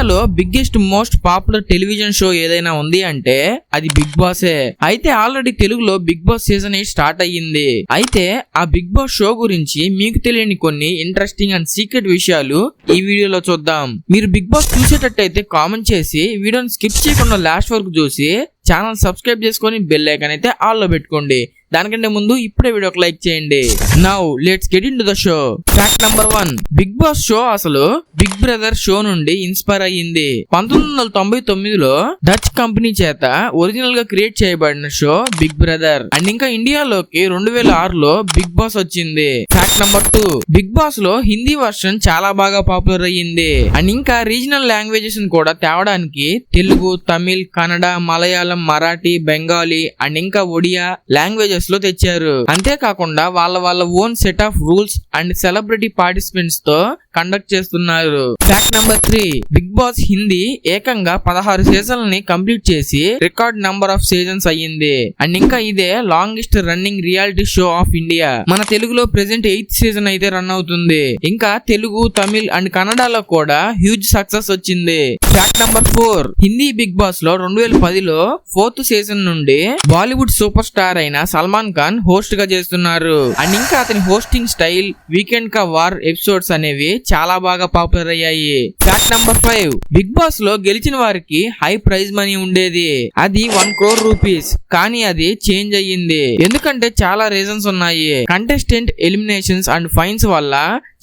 ఇండియాలో biggest most popular television show ఏదైనా ఉంది అంటే అది బిగ్ బాసే. అయితే ఆల్రెడీ తెలుగులో బిగ్ బాస్ సీజన్ 8 స్టార్ట్ అయ్యింది. అయితే ఆ బిగ్ బాస్ షో గురించి మీకు తెలియని కొన్ని ఇంట్రెస్టింగ్ అండ్ సీక్రెట్ విషయాలు ఈ వీడియోలో చూద్దాం. మీరు బిగ్ బాస్ చూసేటట్టయితే కామెంట్ చేసి వీడియోని స్కిప్ చేయకుండా లాస్ట్ వరకు చూసి ఛానల్ సబ్స్క్రైబ్ చేసుకొని బెల్ ఐకాన్ అయితే ఆల్లో పెట్టుకోండి. దానికంటే ముందు ఇప్పుడే వీడియోకి లైక్ చేయండి. Now let's get into the show. Fact number 1, Bigg Boss show అసలు బిగ్ బ్రదర్ షో నుండి ఇన్స్పైర్ అయ్యింది. 1999లో డచ్ కంపెనీ చేత ఒరిజినల్ గా క్రియేట్ చేయబడిన షో బిగ్ బ్రదర్. అండ్ ఇంకా ఇండియాలోకి 2006లో బిగ్ బాస్ వచ్చింది. ఫ్యాక్ట్ నంబర్ 2, బిగ్ బాస్ లో హిందీ వర్షన్ చాలా బాగా పాపులర్ అయ్యింది. అండ్ ఇంకా రీజనల్ లాంగ్వేజెస్ కూడా తేవడానికి తెలుగు, తమిళ్, కన్నడ, మలయాళం, మరాఠీ, బెంగాలీ అండ్ ఇంకా ఒడియా లాంగ్వేజెస్ లో తెచ్చారు. అంతేకాకుండా వాళ్ళ own set of rules and celebrity participants తో కండక్ట్ చేస్తున్నారు. Fact number 3, Bigg Boss Hindi ఏకంగా 16 సీజన్లని కంప్లీట్ చేసి రికార్డ్ నంబర్ ఆఫ్ సీజన్స్ అయ్యింది. అండ్ ఇంకా ఇదే longest running reality show of India. మన తెలుగులో ప్రెసెంట్ 8th సీజన్ అయితే రన్ అవుతుంది. ఇంకా తెలుగు, తమిళ్ అండ్ కన్నడలో కూడా హ్యూజ్ సక్సెస్ వచ్చింది. Fact number 4, Hindi Bigg Boss లో 2010లో 4th సీజన్ నుండి బాలీవుడ్ సూపర్ స్టార్ అయిన సల్మాన్ ఖాన్ హోస్ట్ గా చేస్తున్నారు. అండ్ ఇంకా అతని హోస్టింగ్ స్టైల్, వీకెండ్ కా వార్ ఎపిసోడ్స్ అనేవి చాలా బాగా పాపులర్ అయ్యాయి. ఫ్యాక్ట్ నంబర్ 5, బిగ్ బాస్ లో గెలిచిన వారికి హై ప్రైజ్ మనీ ఉండేది. అది 1 crore రూపీస్. కానీ అది చేంజ్ అయ్యింది. ఎందుకంటే చాలా రీజన్స్ ఉన్నాయి. కంటెస్టెంట్ ఎలిమినేషన్స్ అండ్ ఫైన్స్ వల్ల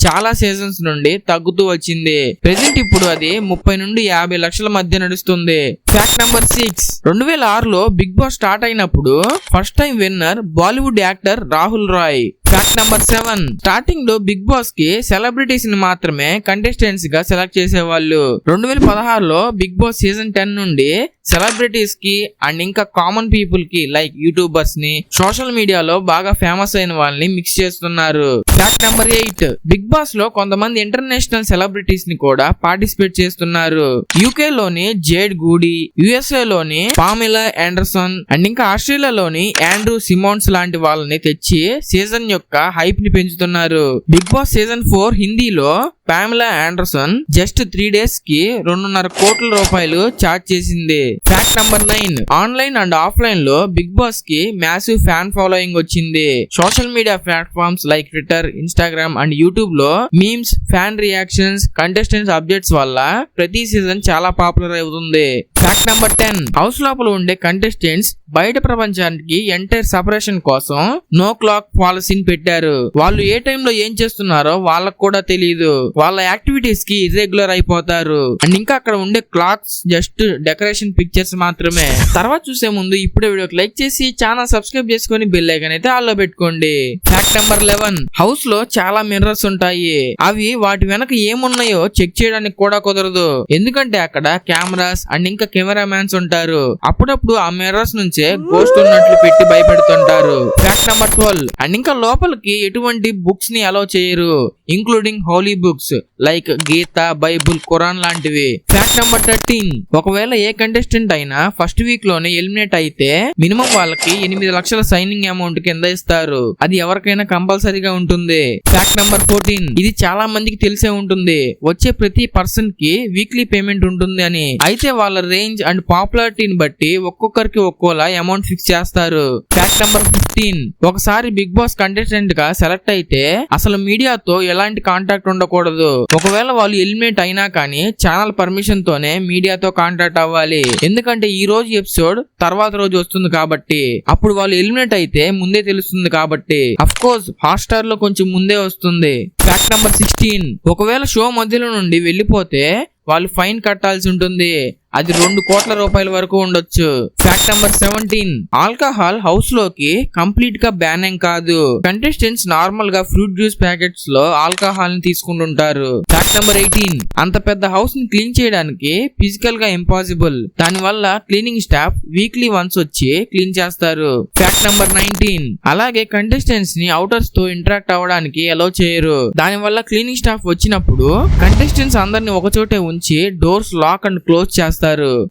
చాలా సీజన్స్ నుండి తగ్గుతూ వచ్చింది. ప్రెసెంట్ ఇప్పుడు అది 30 నుండి 50 లక్షల మధ్య నడుస్తుంది. ఫ్యాక్ట్ నంబర్ 6, 2006లో బిగ్ బాస్ స్టార్ట్ అయినప్పుడు first time winner Bollywood actor Rahul Roy. Fact number 7, starting లో బిగ్ బాస్ కి సెలబ్రిటీస్ ని మాత్రమే కంటెస్టెంట్స్ గా సెలెక్ట్ చేసేవాళ్ళు. 2016లో బిగ్ బాస్ సీజన్ 10 నుండి సెలబ్రిటీస్ కి అండ్ ఇంకా కామన్ పీపుల్ కి లైక్ యూట్యూబర్స్ ని, సోషల్ మీడియాలో బాగా ఫేమస్ అయిన వాళ్ళని మిక్స్ చేస్తున్నారు. ఫ్యాక్ట్ నెంబర్ 8, బిగ్ బాస్ లో కొంతమంది ఇంటర్నేషనల్ సెలబ్రిటీస్ ని కూడా పార్టిసిపేట్ చేస్తున్నారు. యూకే లోని జేడ్ గూడీ, యుఎస్ఏ లోని పామిలా ఆండర్సన్ అండ్ ఇంకా ఆస్ట్రేలియాలోని ఆండ్రూ సిమోన్స్ లాంటి వాళ్ళని తెచ్చి సీజన్ యొక్క హైప్ ని పెంచుతున్నారు. బిగ్ బాస్ సీజన్ 4 హిందీలో పామిలా ఆండర్సన్ జస్ట్ 3 days కి 2.5 కోట్ల రూపాయలు చార్జ్ చేసింది. Fact number 9, online and offline లో బిగ్ బాస్ కి మ్యాసివ్ ఫ్యాన్ ఫాలోయింగ్ వచ్చింది. Social media platforms like Twitter, Instagram and YouTube లో memes, fan reactions, contestants updates వల్ల ప్రతి సీజన్ చాలా పాపులర్ అవుతుంది. ఫ్యాక్ట్ నంబర్ 10, హౌస్ లోపల ఉండే కంటెస్టెంట్స్ బయట ప్రపంచానికి ఎంటైర్ సెపరేషన్ కోసం నో క్లాక్ పాలసీని పెట్టారు. వాళ్ళు ఏ టైంలో ఏం చేస్తున్నారో వాళ్ళకు కూడా తెలియదు. వాళ్ళ యాక్టివిటీస్ కి ఇర్రెగ్యులర్ అయిపోతారు. అండ్ ఇంకా అక్కడ ఉండే క్లాక్స్ జస్ట్ డెకరేషన్ పిక్చర్స్ మాత్రమే. తర్వాత చూసే ముందు ఇప్పుడే వీడియోకి లైక్ చేసి ఛానల్ సబ్స్క్రైబ్ చేసుకొని బెల్ ఐకాన్ అయితే ఆల్లో పెట్టుకోండి. ఫ్యాక్ట్ నెంబర్ 11, హౌస్ లో చాలా మిర్రర్స్ ఉంటాయి. అవి వాటి వెనక ఏమున్నాయో చెక్ చేయడానికి కూడా కుదరదు. ఎందుకంటే అక్కడ కెమెరాస్ అండ్ ఇంకా కెమెరా మ్యాన్స్ ఉంటారు. అప్పుడప్పుడు ఆ మిర్రర్స్ నుంచే గోస్ట్ ఉన్నట్లు పెట్టి భయపెడుతుంటారు. ఫ్యాక్ట్ నెంబర్ 12, అండ్ ఇంకా లోపలికి ఎటువంటి బుక్స్ ని అలౌ చేయరు, ఇంక్లూడింగ్ హోలీ బుక్స్ లైక్ గీత, బైబుల్, ఖురాన్ లాంటివి. ఫ్యాక్ట్ నెంబర్ 13, ఒకవేళ ఏ కంటెస్టెంట్ అయినా ఫస్ట్ వీక్ లోనే ఎలిమినేట్ అయితే మినిమం వాళ్ళకి 8 లక్షల సైనింగ్ అమౌంట్ కింద ఇస్తారు. అది ఎవరికైనా కంపల్సరీగా ఉంటుంది. ఫ్యాక్ట్ నెంబర్ 14, ఇది చాలా మందికి తెలిసే ఉంటుంది. వచ్చే ప్రతి పర్సన్ కి వీక్లీ పేమెంట్ ఉంటుంది అని. అయితే వాళ్ళ రేంజ్ అండ్ పాపులారిటీని బట్టి ఒక్కొక్కరికి ఒక్కోలా అమౌంట్ ఫిక్స్ చేస్తారు. ఫ్యాక్ట్ నెంబర్ 15, ఒకసారి బిగ్ బాస్ కంటెస్టెంట్ గా సెలెక్ట్ అయితే అసలు మీడియాతో ఎలాంటి కాంటాక్ట్ ఉండకూడదు. ఒకవేళ వాళ్ళు ఎలిమినేట్ అయినా కానీ ఛానల్ పర్మిషన్ తోనే మీడియాతో కాంటాక్ట్ అవ్వాలి. ఎందుకంటే ఈ రోజు ఎపిసోడ్ తర్వాత రోజు వస్తుంది కాబట్టి అప్పుడు వాళ్ళు ఎలిమినేట్ అయితే ముందే తెలుస్తుంది కాబట్టి. అఫ్ కోర్స్ హాట్స్టార్ లో కొంచెం ముందే వస్తుంది. ఫ్యాక్ట్ నెంబర్ 16, ఒకవేళ షో మధ్యలో నుండి వెళ్ళిపోతే వాళ్ళు ఫైన్ కట్టాల్సి ఉంటుంది. అది 2 కోట్ల రూపాయల వరకు ఉండొచ్చు. ఫ్యాక్ట్ నెంబర్ 17, ఆల్కహాల్ హౌస్ లోకి కంప్లీట్ గా బ్యాన్ ఏం కాదు. కంటెస్టెంట్స్ నార్మల్ గా ఫ్రూట్ జ్యూస్ ప్యాకెట్స్ లో ఆల్కహాల్ ని తీసుకుంటుంటారు. ఫ్యాక్ట్ నెంబర్ 18, అంత పెద్ద హౌస్ ని క్లీన్ చేయడానికి ఫిజికల్ గా ఇంపాసిబుల్. దాని వల్ల క్లీనింగ్ స్టాఫ్ వీక్లీ వన్స్ వచ్చి క్లీన్ చేస్తారు. ఫ్యాక్ట్ నెంబర్ 19, అలాగే కంటెస్టెంట్స్ ని అవుటర్స్ తో ఇంటరాక్ట్ అవ్వడానికి అలౌ చేయరు. దాని వల్ల క్లీనింగ్ స్టాఫ్ వచ్చినప్పుడు కంటెస్టెంట్స్ అందరిని ఒకచోటే ఉంచి డోర్స్ లాక్ అండ్ క్లోజ్ చేస్తారు.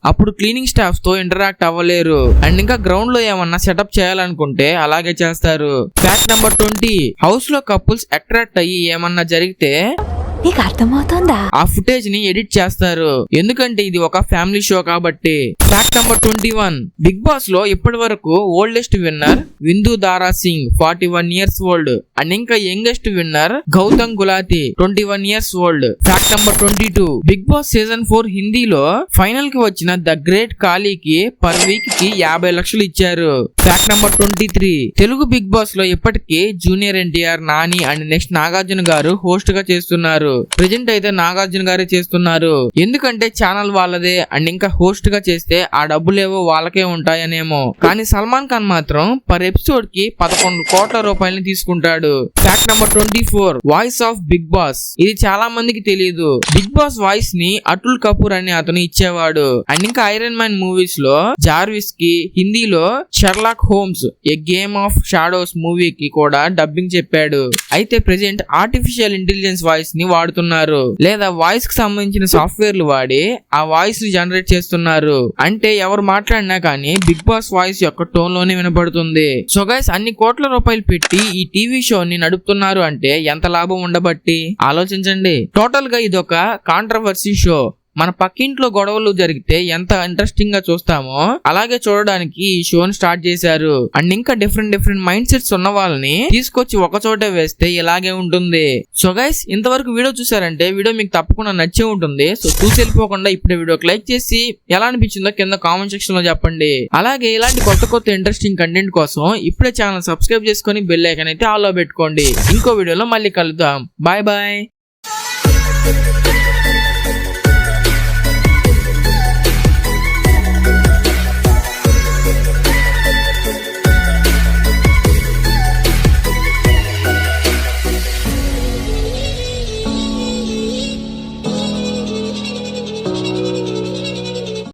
అప్పుడు క్లీనింగ్ స్టాఫ్ తో ఇంటరాక్ట్ అవ్వలేరు. అండ్ ఇంకా గ్రౌండ్ లో ఏమన్నా సెటప్ చేయాలనుకుంటే అలాగే చేస్తారు. ఫ్యాక్ట్ నెంబర్ 20, హౌస్ లో కపుల్స్ అట్రాక్ట్ అయ్యి ఏమన్నా జరిగితే నీకు అర్థమవుతోందా? ఆ ఫుటేజ్ ని ఎడిట్ చేస్తారు, ఎందుకంటే ఇది ఒక ఫ్యామిలీ షో కాబట్టి. ఫ్యాక్ట్ నంబర్ 21, బిగ్ బాస్ లో ఇప్పటి వరకు oldest winner Vindu Dara Singh 41 years old and ఇంకా youngest winner Gautam Gulati 21 years old. Fact number 22, Bigg Boss season 4 హిందీలో ఫైనల్ కి వచ్చిన ద గ్రేట్ కాళీకి పర్ వీక్ కి 50 లక్షలు ఇచ్చారు. Fact number 23, Telugu Bigg Boss లో ఇప్పటికీ junior NTR, Nani and next Nagarjuna garu host గా చేస్తున్నారు. ప్రెజెంట్ అయితే నాగార్జున గారే చేస్తున్నారు, ఎందుకంటే ఛానల్ వాళ్ళదే అండ్ ఇంకా హోస్ట్ గా చేస్తే ఆ డబ్బులేవో వాళ్ళకే ఉంటాయనేమో. కానీ సల్మాన్ ఖాన్ మాత్రం పర్ ఎపిసోడ్ కి 11 కోట్ల రూపాయలని తీసుకుంటాడు. Fact number 24, voice of Bigg Boss. ఇది చాలా మందికి తెలియదు. బిగ్ బాస్ వాయిస్ ని అటుల్ కపూర్ అనే అతను ఇచ్చేవాడు అండ్ ఇంకా ఐరన్ మ్యాన్ మూవీస్ లో జార్విస్ కి, హిందీలో Sherlock Holmes A game of shadows మూవీకి కూడా డబ్బింగ్ చెప్పాడు. అయితే ప్రెజెంట్ ఆర్టిఫిషియల్ ఇంటెలిజెన్స్ వాయిస్ ని వాడుతున్నారు, లేదా వాయిస్ కి సంబంధించిన సాఫ్ట్వేర్లు వాడి ఆ వాయిస్ ని జనరేట్ చేస్తున్నారు. అంటే ఎవరు మాట్లాడినా కానీ బిగ్ బాస్ వాయిస్ యొక్క టోన్ లోనే వినపడుతుంది. సో గైస్, అన్ని కోట్ల రూపాయలు పెట్టి ఈ టీవీ షోని నడుపుతున్నారు అంటే ఎంత లాభం ఉండబట్టి ఆలోచించండి. టోటల్ గా ఇదొక కాంట్రవర్సీ షో. మన పక్కింట్లో గొడవలు జరిగితే ఎంత ఇంట్రెస్టింగ్ గా చూస్తామో అలాగే చూడడానికి ఈ షోని స్టార్ట్ చేశారు. అండ్ ఇంకా డిఫరెంట్ మైండ్ సెట్స్ ఉన్న వాళ్ళని తీసుకొచ్చి ఒక చోటే వేస్తే ఇలాగే ఉంటుంది. సో గైస్, ఇంతవరకు వీడియో చూసారంటే వీడియో మీకు తప్పకుండా నచ్చే ఉంటుంది. సో చూసి వెళ్ళిపోకుండా ఇప్పుడే వీడియోకి లైక్ చేసి ఎలా అనిపించిందో కింద కామెంట్ సెక్షన్ లో చెప్పండి. అలాగే ఇలాంటి కొత్త ఇంట్రెస్టింగ్ కంటెంట్ కోసం ఇప్పుడే ఛానల్ సబ్స్క్రైబ్ చేసుకొని బెల్ ఐకాన్ అయితే ఆల్ లో పెట్టుకోండి. ఇంకో వీడియోలో మళ్ళీ కలుద్దాం. Bye bye.